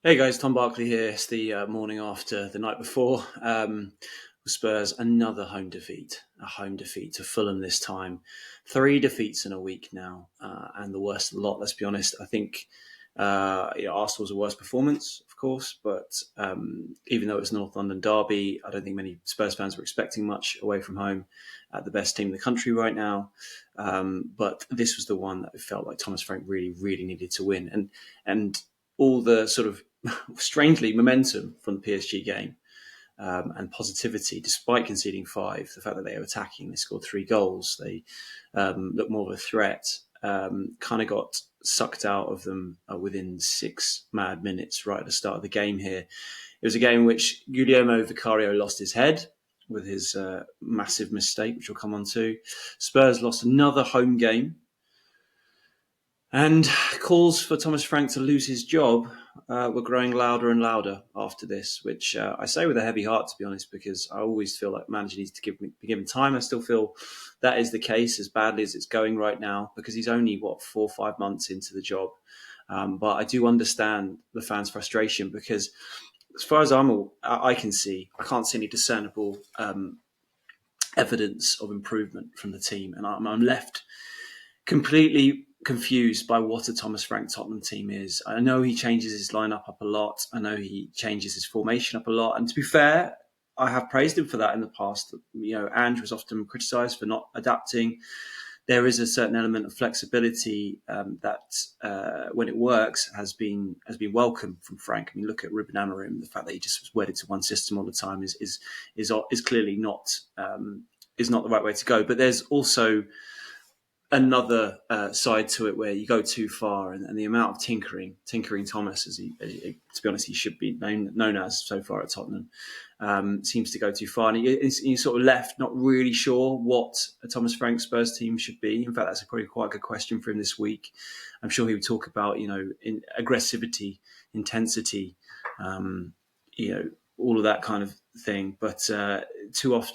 Hey guys, Tom Barclay here. It's the morning after the night before. Spurs another a home defeat to Fulham this time. Three defeats in a week now, and the worst of the lot. Let's be honest. I think Arsenal's a worse performance, of course, but even though it's North London derby, I don't think many Spurs fans were expecting much away from home at the best team in the country right now. But this was the one that it felt like Thomas Frank really, really needed to win, and all the sort of strangely momentum from the PSG game and positivity, despite conceding five. The fact that they were attacking, they scored three goals, they looked more of a threat, kind of got sucked out of them within 6 mad minutes right at the start of the game here. It was a game in which Guglielmo Vicario lost his head with his massive mistake, which we'll come on to. Spurs lost another home game. And calls for Thomas Frank to lose his job were growing louder and louder after this, which I say with a heavy heart, to be honest, because I always feel like manager needs to be given time. I still feel that is the case as badly as it's going right now, because he's only, 4 or 5 months into the job. But I do understand the fans' frustration because as far as I can see, I can't see any discernible evidence of improvement from the team. And I'm left completely confused by what a Thomas Frank Tottenham team is. I know he changes his lineup up a lot. I know he changes his formation up a lot. And to be fair, I have praised him for that in the past. Ange was often criticised for not adapting. There is a certain element of flexibility that, when it works, has been welcome from Frank. I mean, look at Ruben Amorim. The fact that he just was wedded to one system all the time is clearly not is not the right way to go. But there's also another side to it where you go too far, and the amount of tinkering Thomas, to be honest, he should be known as so far at Tottenham, seems to go too far. And you're sort of left not really sure what a Thomas Frank Spurs team should be. In fact, that's probably quite a good question for him this week. I'm sure he would talk about, aggressivity, intensity, all of that kind of thing. But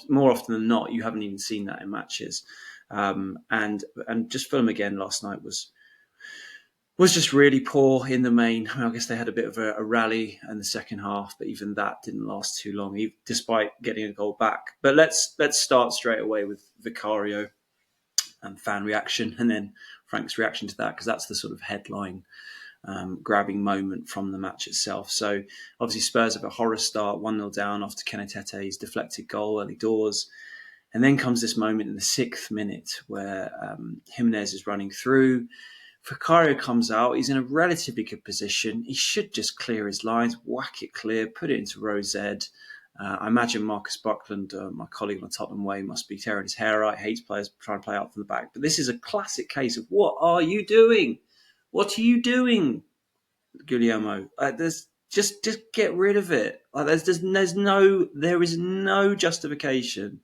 more often than not, you haven't even seen that in matches. And just Fulham again last night was just really poor in the main. I guess they had a bit of a rally in the second half, but even that didn't last too long, despite getting a goal back. But let's start straight away with Vicario and fan reaction, and then Frank's reaction to that, because that's the sort of headline grabbing moment from the match itself. So obviously Spurs have a horror start, 1-0 down after Kenetete's deflected goal early doors. And then comes this moment in the 6th minute where Jimenez is running through. Vicario comes out. He's in a relatively good position. He should just clear his lines, whack it clear, put it into row Z. I imagine Marcus Buckland, my colleague on the Tottenham way, must be tearing his hair out. He hates players trying to play out from the back. But this is a classic case of, what are you doing? What are you doing, Guglielmo? Just get rid of it. There is no justification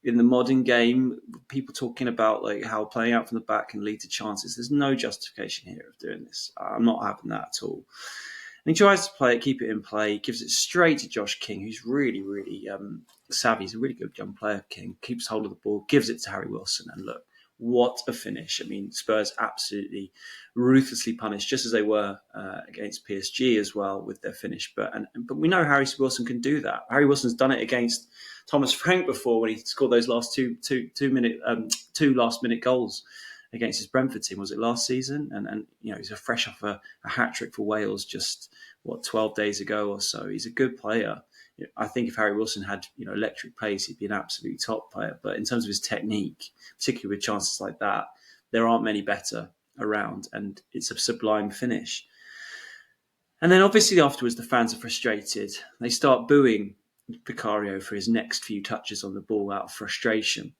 in the modern game. People talking about like how playing out from the back can lead to chances. There's no justification here of doing this. I'm not having that at all. And he tries to play it, keep it in play, gives it straight to Josh King, who's really, really savvy. He's a really good young player, King. Keeps hold of the ball, gives it to Harry Wilson, and look, what a finish. I mean, Spurs absolutely ruthlessly punished, just as they were against PSG as well with their finish. But we know Harry Wilson can do that. Harry Wilson's done it against Thomas Frank before, when he scored those last two last minute goals against his Brentford team. Was it last season? And he's fresh off a hat trick for Wales just 12 days ago or so. He's a good player. I think if Harry Wilson had electric pace, he'd be an absolute top player. But in terms of his technique, particularly with chances like that, there aren't many better around, and it's a sublime finish. And then obviously afterwards, the fans are frustrated. They start booing Vicario for his next few touches on the ball out of frustration.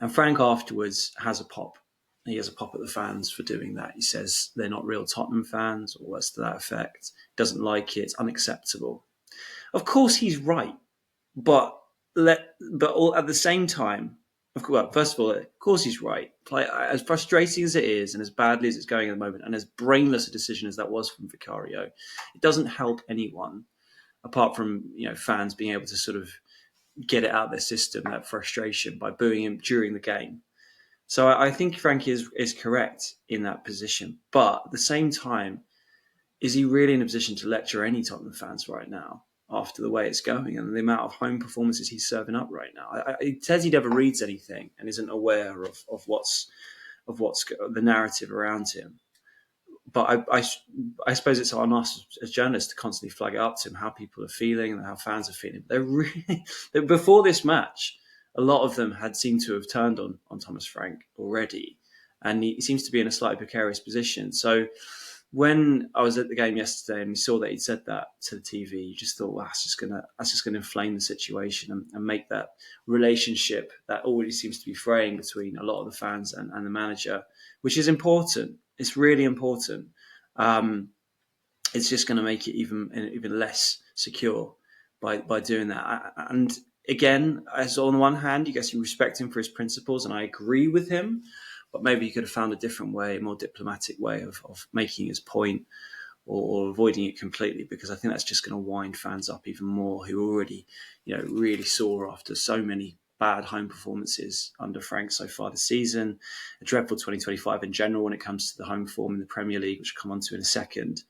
And Frank afterwards has a pop. He has a pop at the fans for doing that. He says they're not real Tottenham fans, or words to that effect. Doesn't like it. It's unacceptable. Of course, he's right, but at the same time, first of all, of course he's right. As frustrating as it is, and as badly as it's going at the moment, and as brainless a decision as that was from Vicario, it doesn't help anyone, apart from fans being able to sort of get it out of their system, that frustration, by booing him during the game. So I think Frankie is correct in that position, but at the same time, is he really in a position to lecture any Tottenham fans right now after the way it's going and the amount of home performances he's serving up right now? He says he never reads anything and isn't aware of what's the narrative around him. But I suppose it's on us as journalists to constantly flag it up to him how people are feeling and how fans are feeling. They're really before this match, a lot of them had seemed to have turned on Thomas Frank already, and he seems to be in a slightly precarious position. So when I was at the game yesterday and we saw that he'd said that to the TV, you just thought, well, that's just gonna inflame the situation and make that relationship that already seems to be fraying between a lot of the fans and the manager, which is important. It's really important. It's just going to make it even less secure by doing that. And again, as on the one hand, you guess you respect him for his principles, and I agree with him. But maybe he could have found a different way, a more diplomatic way of making his point or avoiding it completely, because I think that's just going to wind fans up even more who already, really sore after so many bad home performances under Frank so far this season. A dreadful 2025 in general when it comes to the home form in the Premier League, which we'll come on to in a second.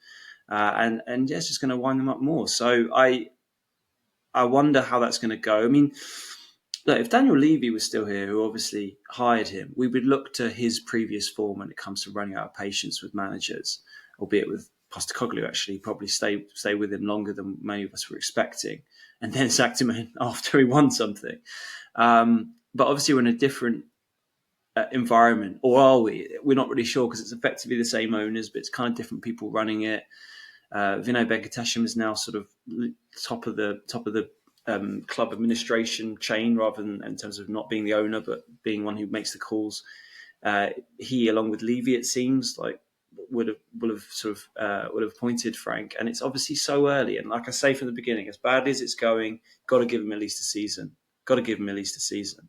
And it's just going to wind them up more. So I wonder how that's going to go. I mean, look, if Daniel Levy was still here, who obviously hired him, we would look to his previous form when it comes to running out of patience with managers, albeit with Postecoglou actually probably stay with him longer than many of us were expecting, and then sacked him after he won something. But obviously we're in a different environment, or are we? We're not really sure because it's effectively the same owners, but it's kind of different people running it. Vinay Venkatesham is now sort of top of the club administration chain, rather than in terms of not being the owner, but being one who makes the calls. He, along with Levy, it seems like would have appointed Frank, and it's obviously so early. And like I say from the beginning, as badly as it's going, got to give him at least a season.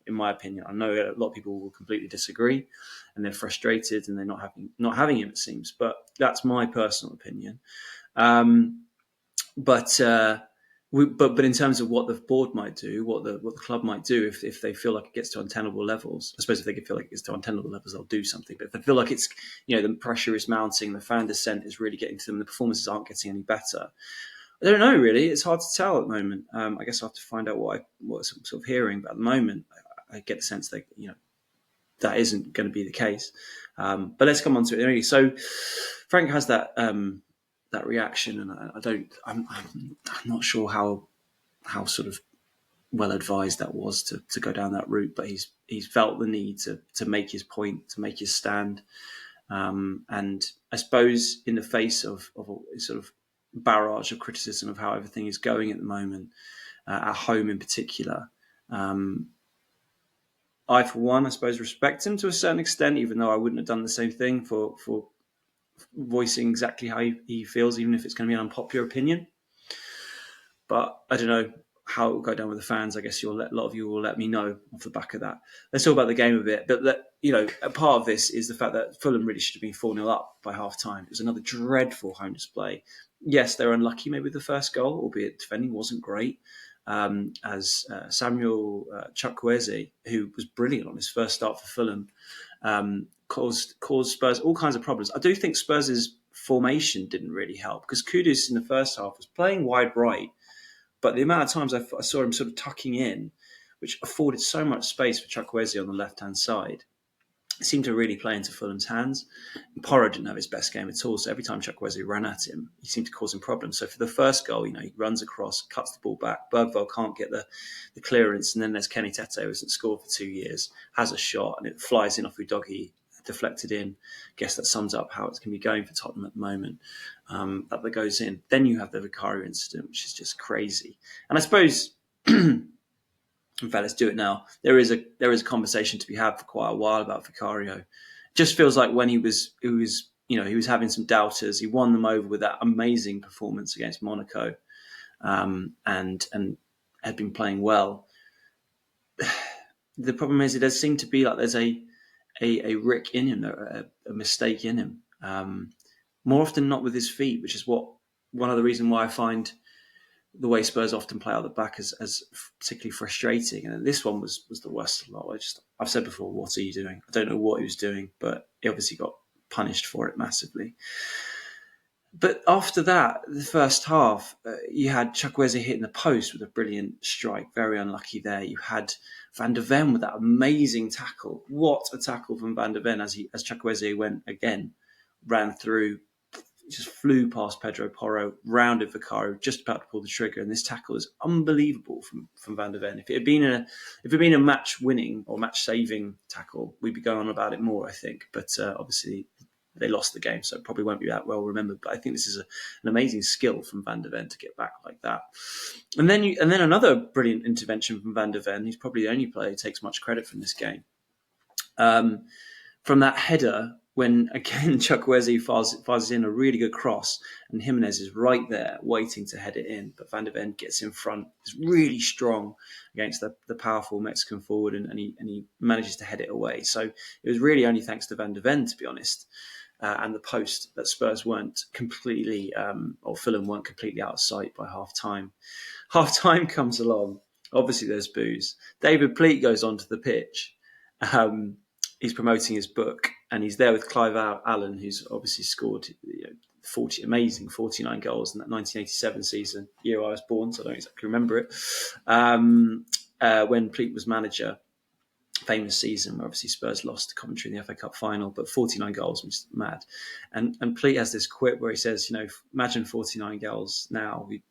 In my opinion. I know a lot of people will completely disagree, and they're frustrated, and they're not having him. It seems, but that's my personal opinion. But in terms of what the board might do, what the club might do, if they feel like it gets to untenable levels, I suppose if they feel like it gets to untenable levels, they'll do something. But if they feel like it's, the pressure is mounting, the fan dissent is really getting to them, the performances aren't getting any better, I don't know, really. It's hard to tell at the moment. I guess I have to find out what I'm sort of hearing. But at the moment, I get the sense that, that isn't going to be the case. But let's come on to it anyway. So Frank has that reaction, and I'm not sure how sort of well advised that was to go down that route. But he's felt the need to make his point, to make his stand. And I suppose in the face of a sort of barrage of criticism of how everything is going at the moment, at home in particular, I, for one, I suppose respect him to a certain extent, even though I wouldn't have done the same thing for voicing exactly how he feels, even if it's going to be an unpopular opinion. But I don't know how it will go down with the fans. I guess a lot of you will let me know off the back of that. Let's talk about the game a bit. But a part of this is the fact that Fulham really should have been 4-0 up by half time. It was another dreadful home display. Yes, they were unlucky maybe with the first goal, albeit defending wasn't great. As Samuel Chukwueze, who was brilliant on his first start for Fulham, caused Spurs all kinds of problems. I do think Spurs' formation didn't really help, because Kudus in the first half was playing wide right, but the amount of times I saw him sort of tucking in, which afforded so much space for Chukwueze on the left-hand side, it seemed to really play into Fulham's hands. And Porro didn't have his best game at all, so every time Chukwueze ran at him, he seemed to cause him problems. So for the first goal, he runs across, cuts the ball back, Bergvall can't get the clearance, and then there's Kenny Tete, who hasn't scored for 2 years, has a shot, and it flies in off Udogie, deflected in. I guess that sums up how it's going to be going for Tottenham at the moment. That goes in. Then you have the Vicario incident, which is just crazy. And I suppose, in fact, let's do it now. There is a conversation to be had for quite a while about Vicario. It just feels like when he was having some doubters, he won them over with that amazing performance against Monaco, and had been playing well. The problem is, it does seem to be like there's a rick in him, a mistake in him. More often not with his feet, which is one of the reasons why I find the way Spurs often play out the back as particularly frustrating. And this one was the worst of the lot. I've said before, what are you doing? I don't know what he was doing, but he obviously got punished for it massively. But after that, the first half, you had Chukwueze hitting the post with a brilliant strike. Very unlucky there. You had Van der Ven with that amazing tackle. What a tackle from Van der Ven as Chukwueze went again, ran through, just flew past Pedro Porro, rounded Vicario, just about to pull the trigger. And this tackle is unbelievable from Van der Ven. If it had been a match winning or match saving tackle, we'd be going on about it more, I think. But obviously they lost the game, so it probably won't be that well remembered. But I think this is an amazing skill from Van der Ven to get back like that. And then another brilliant intervention from Van der Ven. He's probably the only player who takes much credit from this game. From that header, when again Chukwueze fires in a really good cross, and Jimenez is right there waiting to head it in, but Van der Ven gets in front. Is really strong against the powerful Mexican forward, and he manages to head it away. So it was really only thanks to Van der Ven, to be honest, and the post that Spurs weren't completely, or Fulham weren't completely out of sight by half time. Half time comes along. Obviously, there's boos. David Pleat goes onto the pitch. He's promoting his book, and he's there with Clive Allen, who's obviously scored 49 goals in that 1987 season, year I was born, so I don't exactly remember it. When Pleat was manager, famous season where obviously Spurs lost to Coventry in the FA Cup final, but 49 goals, which is mad. And Pleat has this quip where he says, imagine 49 goals now. We'd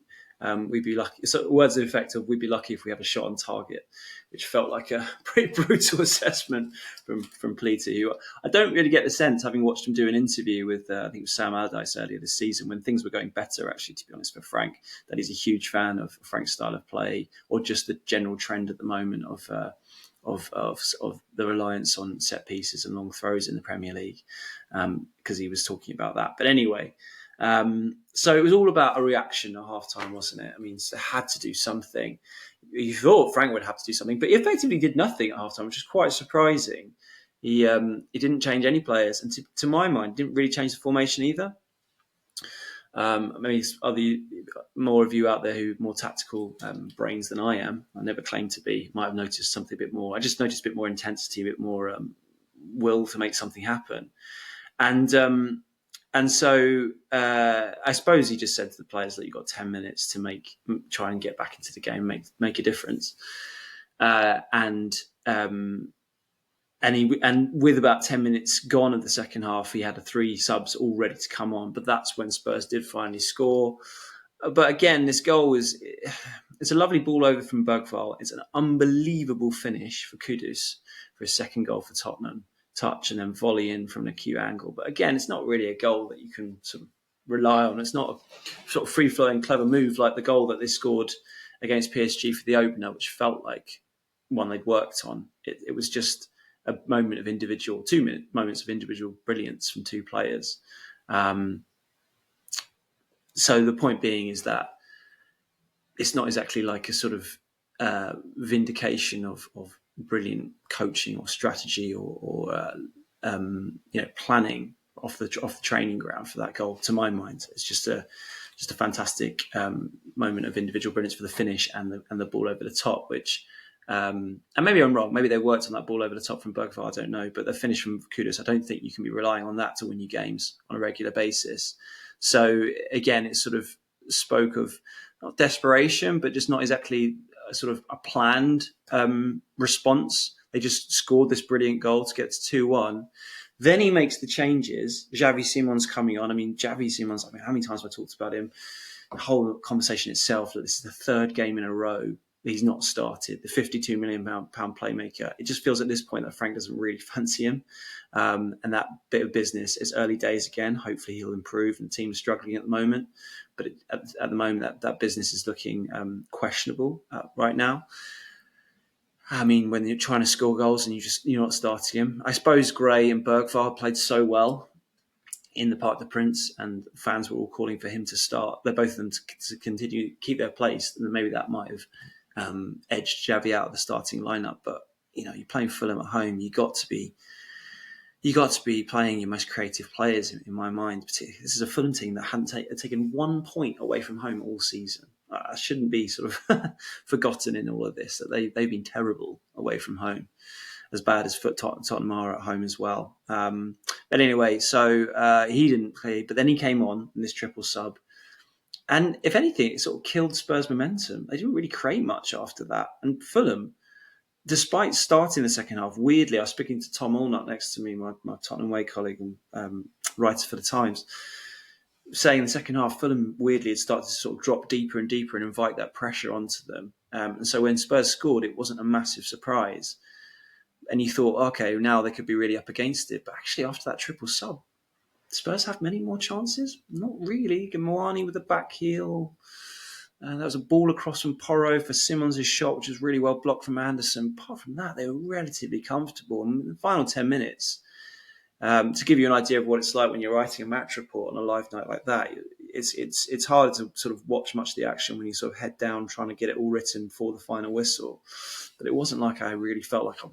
be lucky. So words of effect of, we'd be lucky if we have a shot on target, which felt like a pretty brutal assessment from Pleaty, who I don't really get the sense, having watched him do an interview with, I think it was Sam Allardyce earlier this season, when things were going better, actually, to be honest, for Frank, that he's a huge fan of Frank's style of play, or just the general trend at the moment of the reliance on set pieces and long throws in the Premier League, because he was talking about that. But anyway, so it was all about a reaction at halftime, wasn't it? I mean, they had to do something. You thought Frank would have to do something, but he effectively did nothing at halftime, which is quite surprising. He didn't change any players, and to my mind, didn't really change the formation either. Maybe more of you out there who have more tactical brains than I am. I never claimed to be. Might have noticed something a bit more. I just noticed a bit more intensity, a bit more will to make something happen, and so I suppose he just said to the players that you've got 10 minutes to try and get back into the game, make a difference, and with about 10 minutes gone of the second half, he had 3 subs all ready to come on. But that's when Spurs did finally score. But again, this goal it's a lovely ball over from Bergvall. It's an unbelievable finish for Kudus for his second goal for Tottenham. Touch and then volley in from an acute angle. But again, it's not really a goal that you can sort of rely on. It's not a sort of free-flowing, clever move like the goal that they scored against PSG for the opener, which felt like one they'd worked on. It was just a moment of 2 moments of individual brilliance from 2 players. So the point being is that it's not exactly like a sort of vindication of brilliant coaching or strategy or planning off the training ground for that goal. To my mind, it's just a fantastic moment of individual brilliance for the finish and the ball over the top, which. And maybe I'm wrong. Maybe they worked on that ball over the top from Bergvall. I don't know. But the finish from Kudus, I don't think you can be relying on that to win you games on a regular basis. So again, it sort of spoke of not desperation, but just not exactly a planned response. They just scored this brilliant goal to get to 2-1. Then he makes the changes. Xavi Simon's coming on. I mean, Xavi Simon's, how many times have I talked about him? The whole conversation itself, that this is the 3rd game in a row he's not started, the £52 million playmaker. It just feels at this point that Frank doesn't really fancy him. And that bit of business, it's early days again. Hopefully he'll improve, and the team's struggling at the moment. But at the moment, that business is looking questionable right now. I mean, when you're trying to score goals and you're not starting him. I suppose Gray and Bergvall played so well in the Parc des Princes, and fans were all calling for him to start. They're both of them to continue keep their place, and maybe that might have edged Xavi out of the starting lineup. But you're playing Fulham at home. You got to be playing your most creative players, in my mind. Particularly, this is a Fulham team that hadn't taken 1 point away from home all season. I shouldn't be sort of forgotten in all of this, that they've been terrible away from home. as bad as Tottenham are at home as well. But anyway, so he didn't play, but then he came on in this triple sub. And if anything, it sort of killed Spurs' momentum. They didn't really create much after that. And Fulham, despite starting the second half, weirdly, I was speaking to Tom Allnut next to me, my Tottenham Way colleague and writer for the Times, saying in the second half, Fulham weirdly had started to sort of drop deeper and deeper and invite that pressure onto them. And so when Spurs scored, it wasn't a massive surprise. And you thought, okay, now they could be really up against it. But actually, after that triple sub, Spurs have many more chances. Not really. Moani with the back heel. There was a ball across from Porro for Simmons' shot, which was really well blocked from Anderson. Apart from that, they were relatively comfortable. And in the final 10 minutes, to give you an idea of what it's like when you're writing a match report on a live night like that, it's harder to sort of watch much of the action when you sort of head down trying to get it all written for the final whistle. But it wasn't like I really felt like I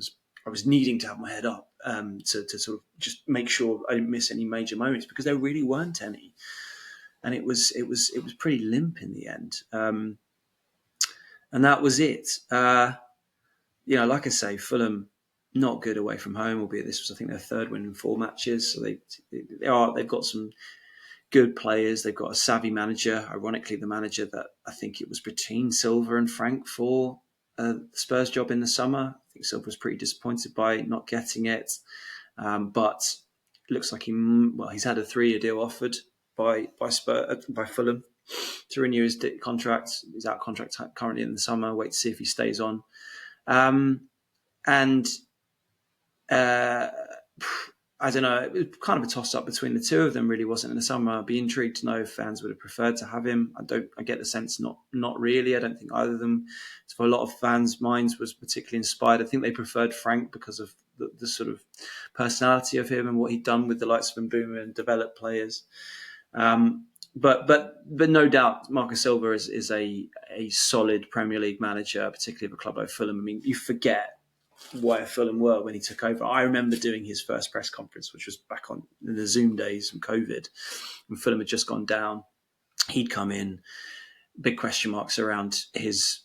was needing to have my head up to sort of just make sure I didn't miss any major moments, because there really weren't any, and it was pretty limp in the end, and that was it. Like I say, Fulham not good away from home, albeit this was, I think, their third win in 4 matches. So they've got some good players. They've got a savvy manager. Ironically, the manager that I think it was between Silva and Frank for the Spurs job in the summer. I think Silva was pretty disappointed by not getting it, but it looks like he's had a 3-year deal offered by Fulham to renew his contract. He's out of contract currently in the summer. Wait to see if he stays on. I don't know, it was kind of a toss-up between the two of them, really, wasn't in the summer. I'd be intrigued to know if fans would have preferred to have him. I get the sense not really. I don't think either of them, for a lot of fans' minds, was particularly inspired. I think they preferred Frank because of the sort of personality of him and what he'd done with the likes of Mbeumo and developed players. But no doubt, Marcus Silva is a solid Premier League manager, particularly of a club like Fulham. I mean, you forget where Fulham were when he took over. I remember doing his first press conference, which was back in the Zoom days from COVID, when Fulham had just gone down. He'd come in, big question marks around his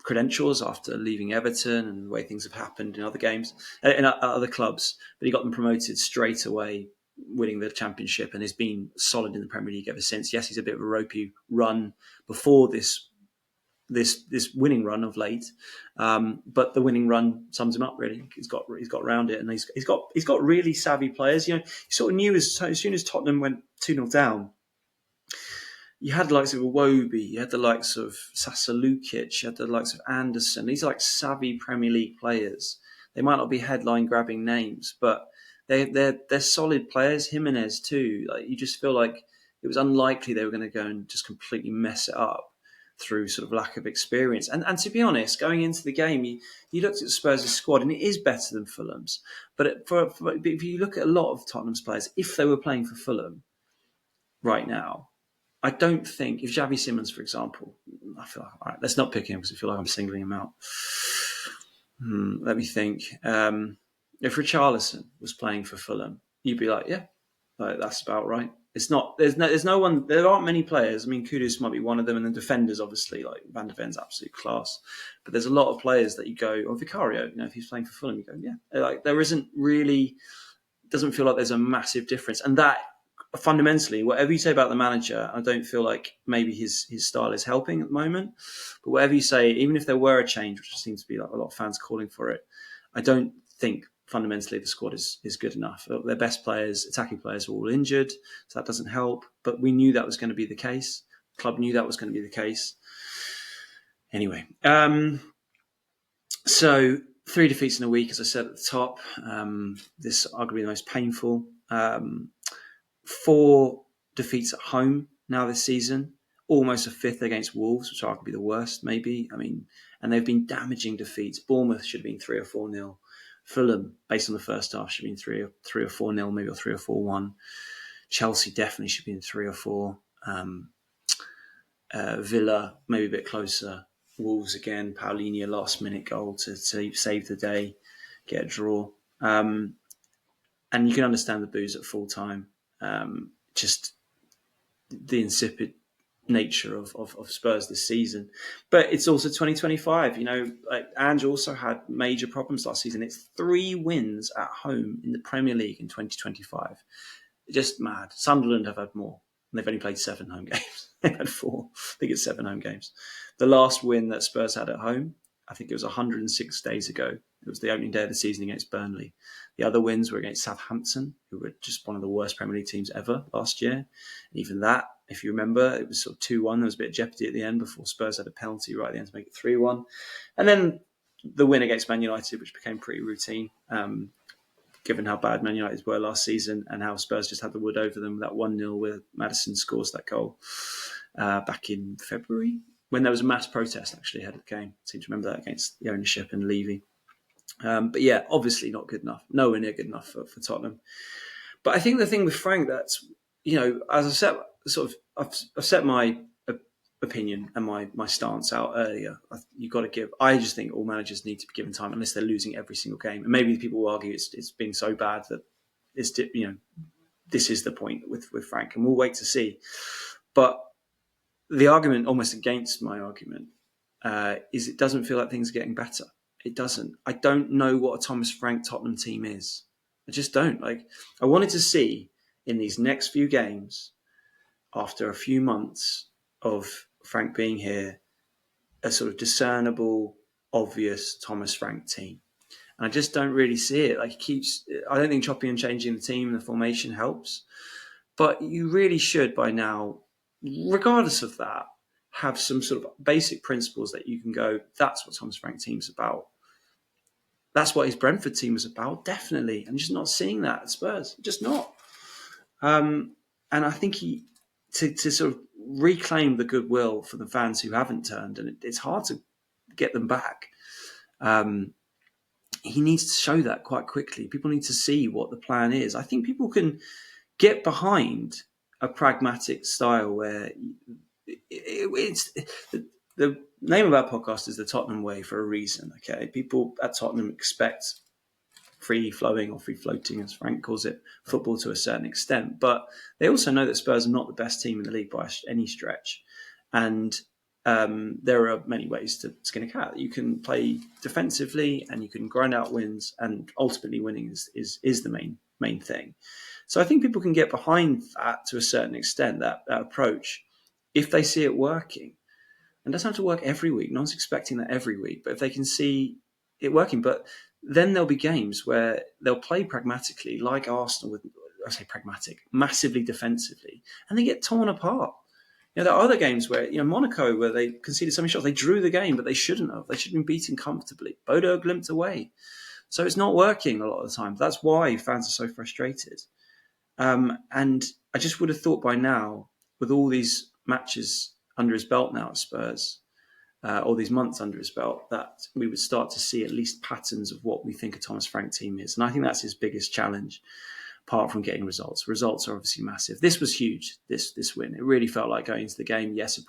credentials after leaving Everton and the way things have happened in other games, in other clubs. But he got them promoted straight away, winning the Championship, and has been solid in the Premier League ever since. Yes, he's a bit of a ropey run before this winning run of late, but the winning run sums him up really. He's got around it, and he's got really savvy players. You sort of knew as soon as Tottenham went 2-0 down, you had the likes of Iwobi, you had the likes of Sasa Lukic, you had the likes of Anderson. These are like savvy Premier League players. They might not be headline grabbing names, but they're solid players. Jimenez too. Like, you just feel like it was unlikely they were going to go and just completely mess it up through sort of lack of experience. And to be honest, going into the game, you looked at Spurs' squad, and it is better than Fulham's. But if you look at a lot of Tottenham's players, if they were playing for Fulham right now, I don't think, if Xavi Simons, for example, I feel like, all right, let's not pick him because I feel like I'm singling him out. Let me think. If Richarlison was playing for Fulham, you'd be like, yeah, that's about right. It's not. There's no one. There aren't many players. I mean, Kudus might be one of them, and then defenders, obviously, like Van der Ven's absolute class. But there's a lot of players that you go, or Vicario. If he's playing for Fulham, you go, yeah. Like, there isn't really. Doesn't feel like there's a massive difference, and that fundamentally, whatever you say about the manager, I don't feel like maybe his style is helping at the moment. But whatever you say, even if there were a change, which seems to be like a lot of fans calling for it, I don't think fundamentally the squad is good enough. Their best players, attacking players, are all injured, so that doesn't help. But we knew that was going to be the case. The club knew that was going to be the case. Anyway, so 3 defeats in a week, as I said at the top. This arguably the most painful. 4 defeats at home now this season. Almost a 5th against Wolves, which arguably the worst, maybe. I mean, and they've been damaging defeats. Bournemouth should have been 3 or 4-0. Fulham, based on the first half, should have been 3 or 4-0, maybe, or 3 or 4-1. Chelsea definitely should have been 3 or 4. Villa, maybe a bit closer. Wolves again, Paulinho, last minute goal to save the day, get a draw. And you can understand the boos at full time. Just the insipid nature of Spurs this season. But it's also 2025. Like Ange also had major problems last season. It's 3 wins at home in the Premier League in 2025. Just mad. Sunderland have had more. And they've only played 7 home games. They've had 4. I think it's 7 home games. The last win that Spurs had at home, I think it was 106 days ago. It was the opening day of the season against Burnley. The other wins were against Southampton, who were just one of the worst Premier League teams ever last year. And even that, if you remember, it was sort of 2-1. There was a bit of jeopardy at the end before Spurs had a penalty right at the end to make it 3-1. And then the win against Man United, which became pretty routine, given how bad Man United were last season and how Spurs just had the wood over them. That 1-0 where Maddison scores that goal back in February, when there was a mass protest actually ahead of the game. I seem to remember that, against the ownership and Levy. But yeah, obviously not good enough. Nowhere near good enough for Tottenham. But I think the thing with Frank, that's, as I said, I've set my opinion and my stance out earlier. You've got to give. I just think all managers need to be given time, unless they're losing every single game. And maybe people will argue it's been so bad that this is the point with Frank, and we'll wait to see. But the argument almost against my argument is it doesn't feel like things are getting better. It doesn't. I don't know what a Thomas Frank Tottenham team is. I just don't. I wanted to see in these next few games, after a few months of Frank being here, a sort of discernible, obvious Thomas Frank team. And I just don't really see it. I don't think chopping and changing the team and the formation helps. But you really should by now, regardless of that, have some sort of basic principles that you can go, that's what Thomas Frank team's about. That's what his Brentford team was about, definitely. I'm just not seeing that at Spurs. Just not. And I think to sort of reclaim the goodwill for the fans who haven't turned, and it's hard to get them back. He needs to show that quite quickly. People need to see what the plan is. I think people can get behind a pragmatic style where it's the name of our podcast is the Tottenham Way for a reason. Okay, people at Tottenham expect free flowing or free floating, as Frank calls it, football to a certain extent, but they also know that Spurs are not the best team in the league by any stretch, and there are many ways to skin a cat. You can play defensively and you can grind out wins, and ultimately winning is the main thing. So I think people can get behind that to a certain extent, that approach, if they see it working. And it doesn't have to work every week. No one's expecting that every week. But if they can see it working, but then there'll be games where they'll play pragmatically, like Arsenal, massively defensively, and they get torn apart. There are other games where, Monaco, where they conceded so many shots, they drew the game, but they shouldn't have. They should have been beaten comfortably. Bodo glimpsed away. So it's not working a lot of the time. That's why fans are so frustrated. And I just would have thought by now, with all these matches under his belt now at Spurs, all these months under his belt, that we would start to see at least patterns of what we think a Thomas Frank team is. And I think that's his biggest challenge, apart from getting results. Results are obviously massive. This was huge, this win. It really felt like going into the game, yes, a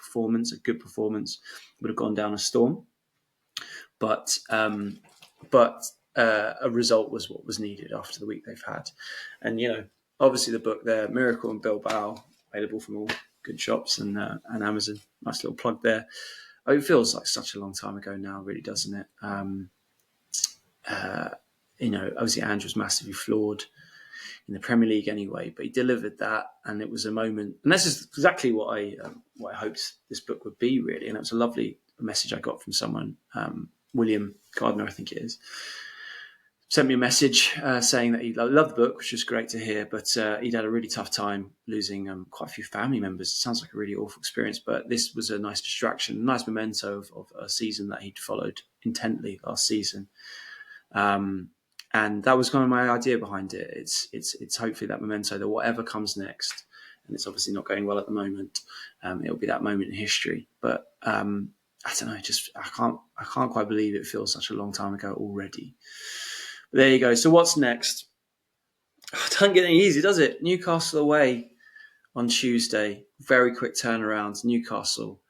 good performance, would have gone down a storm. But a result was what was needed after the week they've had. And, obviously the book there, Miracle in Bilbao, available from all good shops and Amazon. Nice little plug there. It feels like such a long time ago now, really, doesn't it? Obviously Ange was massively flawed in the Premier League anyway, but he delivered that, and it was a moment. And this is exactly what I hoped this book would be, really. And it was a lovely message I got from someone, William Gardner, I think it is. Sent me a message saying that he loved the book, which was great to hear, but he'd had a really tough time losing quite a few family members. It sounds like a really awful experience, but this was a nice distraction, a nice memento of a season that he'd followed intently last season. And that was kind of my idea behind it. It's hopefully that memento that whatever comes next, and it's obviously not going well at the moment, it'll be that moment in history. But I don't know, I can't quite believe it feels such a long time ago already. There you go. So what's next? It doesn't get any easier, does it? Newcastle away on Tuesday. Very quick turnaround. Newcastle,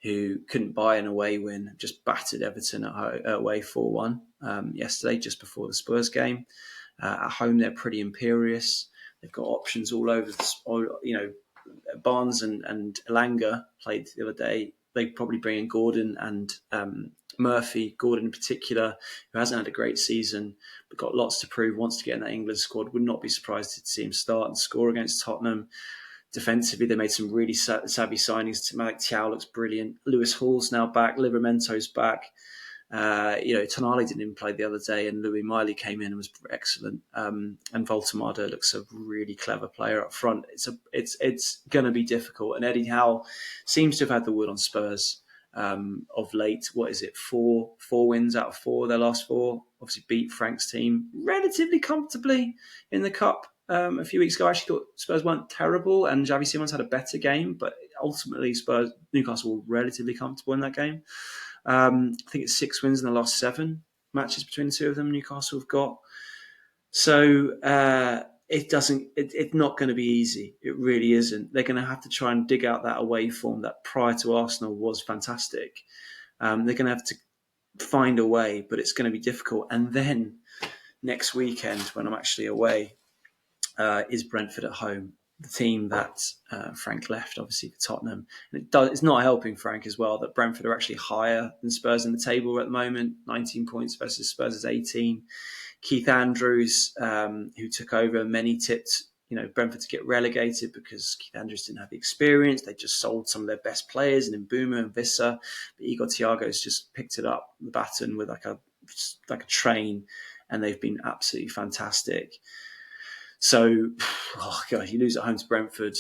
who couldn't buy an away win, just battered Everton away 4-1 yesterday, just before the Spurs game. At home, they're pretty imperious. They've got options all over. Barnes and Elanga played the other day, they'd probably bring in Gordon and Murphy. Gordon in particular, who hasn't had a great season but got lots to prove, wants to get in that England squad. Would not be surprised to see him start and score against Tottenham. Defensively, they made some really savvy signings. Malik Thiaw looks brilliant. Lewis Hall's now back. Livermento's back. Tonali didn't even play the other day, and Louis Miley came in and was excellent. And Voltemado looks a really clever player up front. It's going to be difficult. And Eddie Howe seems to have had the wood on Spurs of late. What is it? Four wins out of 4. Their last 4. Obviously beat Frank's team relatively comfortably in the cup. A few weeks ago, I actually thought Spurs weren't terrible, and Xavi Simons had a better game, but ultimately Newcastle were relatively comfortable in that game. I think it's 6 wins in the last 7 matches between the two of them Newcastle have got. So it's not going to be easy. It really isn't. They're going to have to try and dig out that away form that prior to Arsenal was fantastic. They're going to have to find a way, but it's going to be difficult. And then next weekend, when I'm actually away, is Brentford at home, the team that Frank left, obviously, for Tottenham. And it's not helping Frank as well that Brentford are actually higher than Spurs in the table at the moment, 19 points versus Spurs' 18. Keith Andrews, who took over, many tipped Brentford to get relegated because Keith Andrews didn't have the experience. They just sold some of their best players, and Mbeumo and Wissa. But Igor Thiago's just picked it up, the baton, with like a train, and they've been absolutely fantastic. So, you lose at home to Brentford.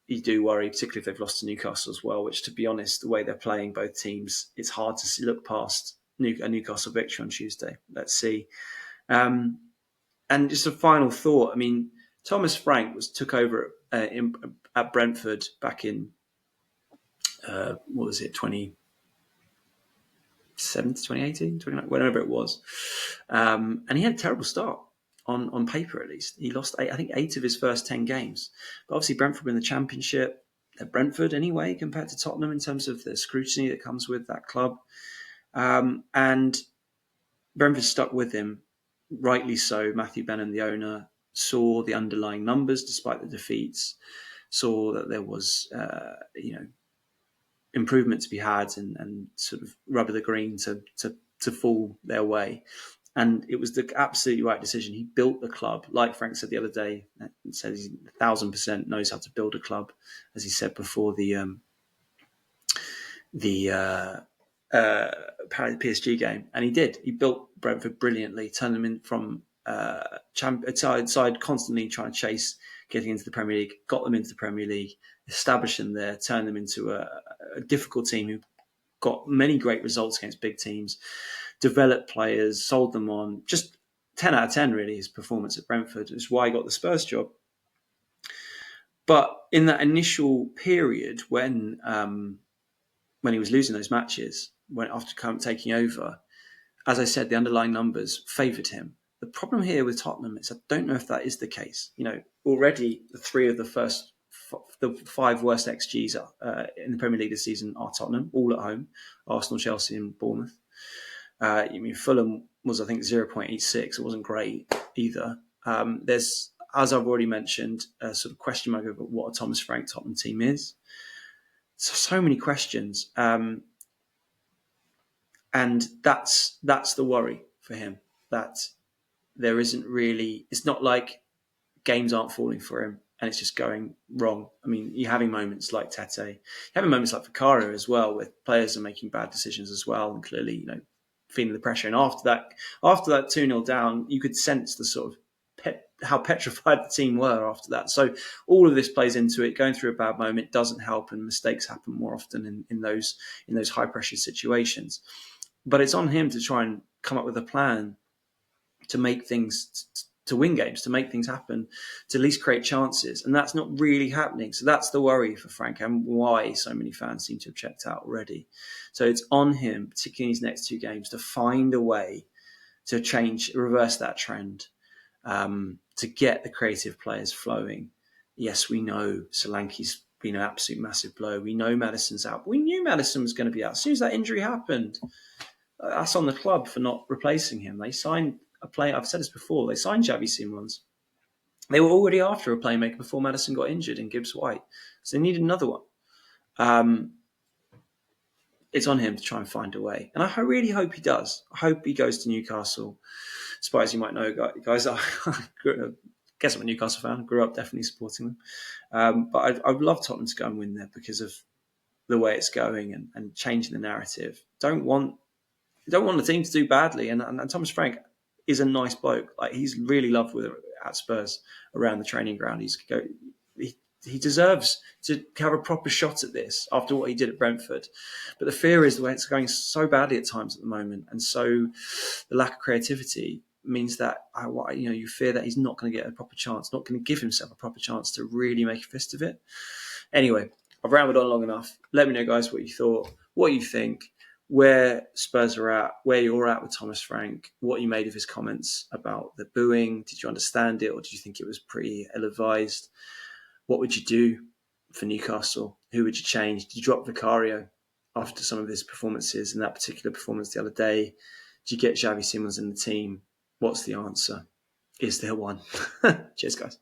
You do worry, particularly if they've lost to Newcastle as well, which, to be honest, the way they're playing both teams, it's hard to look past a Newcastle victory on Tuesday. Let's see. And just a final thought. I mean, Thomas Frank took over at Brentford back in, 2017, 2018, 2019, whatever it was. And he had a terrible start. On paper, at least. He lost 8 of his first 10 games. But obviously Brentford were in the Championship. They're Brentford anyway, compared to Tottenham in terms of the scrutiny that comes with that club. And Brentford stuck with him, rightly so. Matthew Benham, the owner, saw the underlying numbers despite the defeats, saw that there was improvement to be had, and sort of rubber the green to fall their way. And it was the absolutely right decision. He built the club, like Frank said the other day. Said he 1,000% knows how to build a club, as he said before the PSG game, and he did. He built Brentford brilliantly, turned them in from side constantly trying to chase getting into the Premier League, got them into the Premier League, established them there, turned them into a difficult team who got many great results against big teams. Developed players, sold them on. Just 10 out of 10, really, his performance at Brentford is why he got the Spurs job. But in that initial period when he was losing those matches, after taking over, as I said, the underlying numbers favoured him. The problem here with Tottenham is I don't know if that is the case. Already the 3 of the 5 worst XGs in the Premier League this season are Tottenham, all at home. Arsenal, Chelsea and Bournemouth. Fulham was, I think, 0.86. It wasn't great either. There's, as I've already mentioned, a sort of question mark over what a Thomas Frank Tottenham team is. So many questions. And that's the worry for him, that there isn't really, it's not like games aren't falling for him and it's just going wrong. I mean, you're having moments like Tete, you're having moments like Vicario as well, where players are making bad decisions as well, and clearly, feeling the pressure. And after that 2-0 down, you could sense the sort of how petrified the team were after that. So all of this plays into it. Going through a bad moment doesn't help, and mistakes happen more often in those high pressure situations. But it's on him to try and come up with a plan to make things, to win games, to make things happen, to at least create chances. And that's not really happening. So that's the worry for Frank, and why so many fans seem to have checked out already. So it's on him, particularly in his next 2 games, to find a way to reverse that trend, to get the creative players flowing. Yes, we know Solanke's been an absolute massive blow. We know Maddison's out. We knew Maddison was going to be out. As soon as that injury happened, that's on the club for not replacing him. They signed a player, I've said this before, they signed Xavi Simons They were already after a playmaker before Maddison got injured in Gibbs White, so they needed another one. It's on him to try and find a way, and I really hope he does. I hope he goes to Newcastle. As you might know, guys, I guess I'm a Newcastle fan. Grew up definitely supporting them, but I'd love Tottenham to go and win there because of the way it's going and changing the narrative. Don't want the team to do badly, and Thomas Frank is a nice bloke. Like, he's really loved at Spurs around the training ground. He deserves to have a proper shot at this after what he did at Brentford. But the fear is the way it's going so badly at times at the moment, and so the lack of creativity means that you fear that he's not going to get a proper chance, not going to give himself a proper chance to really make a fist of it. Anyway, I've rambled on long enough. Let me know, guys, what you thought, what you think, where Spurs are at, where you're at with Thomas Frank, what you made of his comments about the booing. Did you understand it, or did you think it was pretty ill-advised? What would you do for Newcastle? Who would you change? Did you drop Vicario after some of his performances, in that particular performance the other day? Did you get Xavi Simons in the team? What's the answer? Is there one? Cheers, guys.